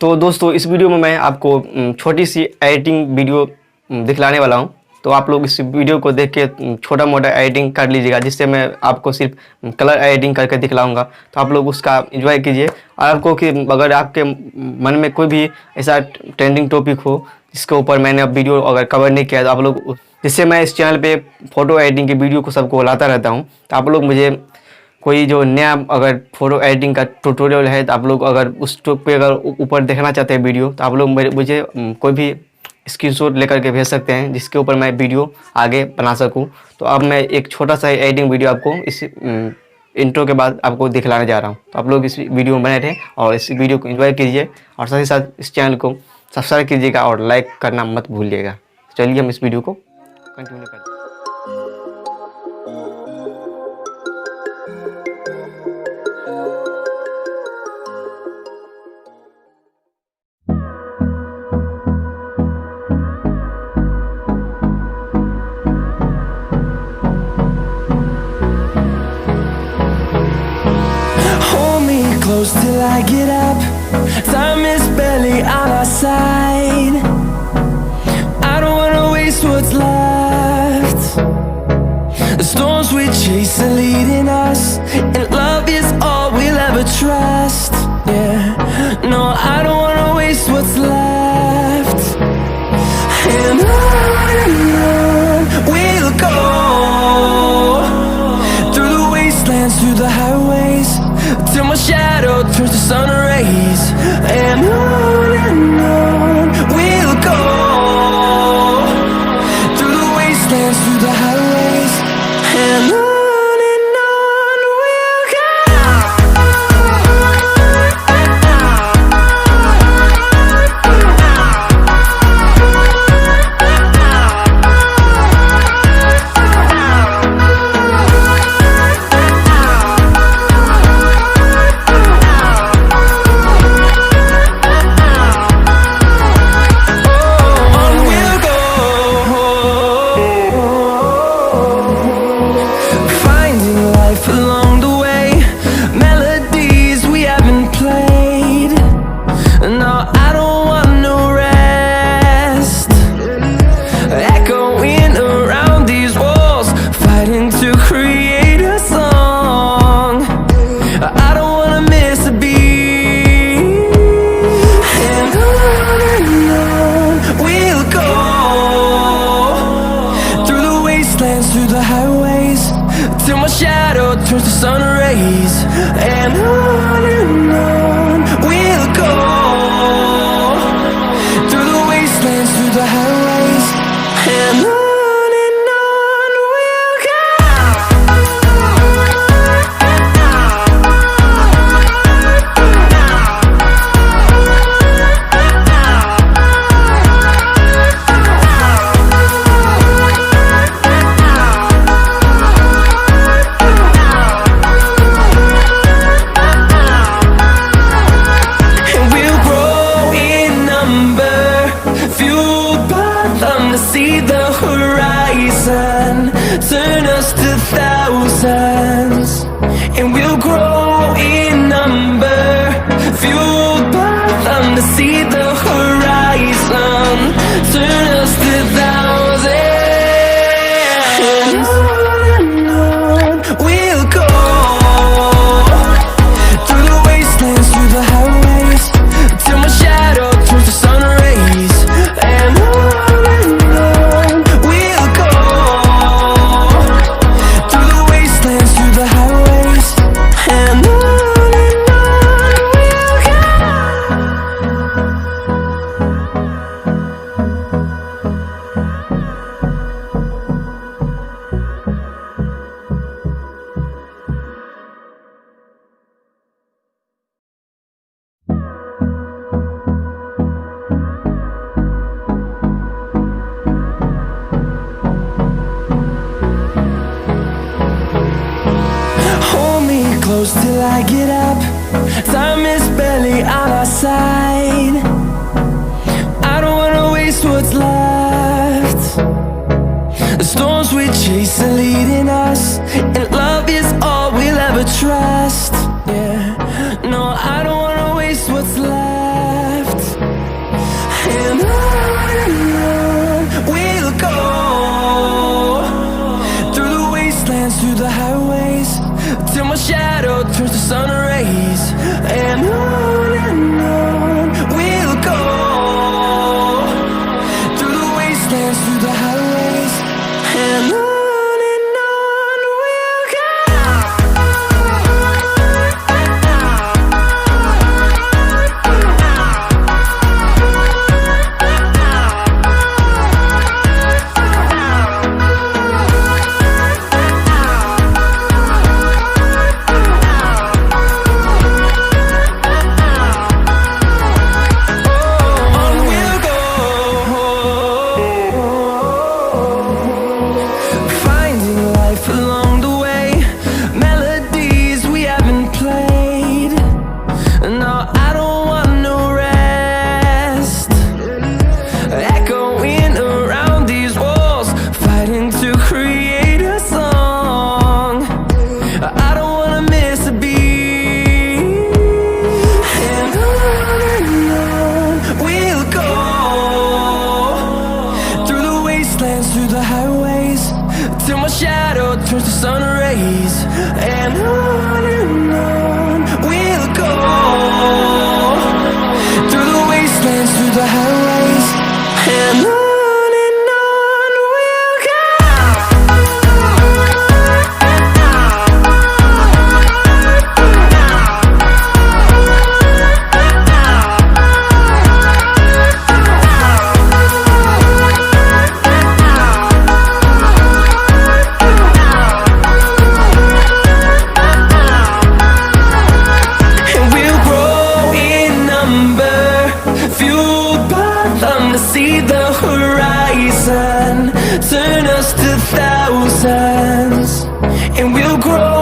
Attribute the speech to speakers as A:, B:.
A: तो दोस्तों इस वीडियो में मैं आपको छोटी सी एडिटिंग वीडियो दिखलाने वाला हूं। तो आप लोग इस वीडियो को देख के छोटा मोटा एडिटिंग कर लीजिएगा, जिससे मैं आपको सिर्फ कलर एडिटिंग करके दिखलाऊंगा। तो आप लोग उसका एंजॉय कीजिए। और आपको कि अगर आपके मन में कोई भी ऐसा ट्रेंडिंग टॉपिक हो जिसके ऊपर मैंने अब वीडियो अगर कवर नहीं किया, तो आप लोग, जिससे मैं इस चैनल पे फ़ोटो एडिटिंग की वीडियो को सबको लाता रहता हूँ, तो आप लोग मुझे कोई जो नया अगर फ़ोटो एडिटिंग का ट्यूटोरियल है, तो आप लोग अगर उस टॉपिक पे अगर ऊपर देखना चाहते हैं वीडियो, तो आप लोग मुझे कोई भी स्क्रीनशॉट लेकर के भेज सकते हैं, जिसके ऊपर मैं वीडियो आगे बना सकूं। तो अब मैं एक छोटा सा एडिटिंग वीडियो आपको इस इंट्रो के बाद आपको दिखलाने जा रहा हूं। तो आप लोग इस वीडियो में बने रहें और इस वीडियो को एंजॉय कीजिए, और साथ ही साथ इस चैनल को सब्सक्राइब कीजिएगा और लाइक करना मत भूलिएगा। चलिए हम इस वीडियो को कंटिन्यू करते हैं।
B: Close till I get up. Time is barely on our side. I don't wanna waste what's left. The storms we chase are leading us, and love is all we'll ever trust. Yeah, no, I don't wanna waste what's left. And on we'll go, through the wastelands, through the highways, till my shadow turns to sun rays. And on we'll go, through the wastelands, through the highways. And on we'll go. Through the highways, till my shadow turns to sun rays. And on we'll go, through the wastelands, through the highways. And on we'll go. See the horizon, turn us to thousands, and we'll grow in number, fueled by them. To see the horizon, turn us to thousands. And on we'll go, through the wastelands, through the highways, till my shadow turns to sun rays. And close till I get up. Time is barely on our side. I don't wanna waste what's left. The storms we chase are leading us, and love is all we'll ever trust. Yeah, no, I don't wanna waste what's left. fueled by them to see the horizon. Turn us to thousands, and we'll grow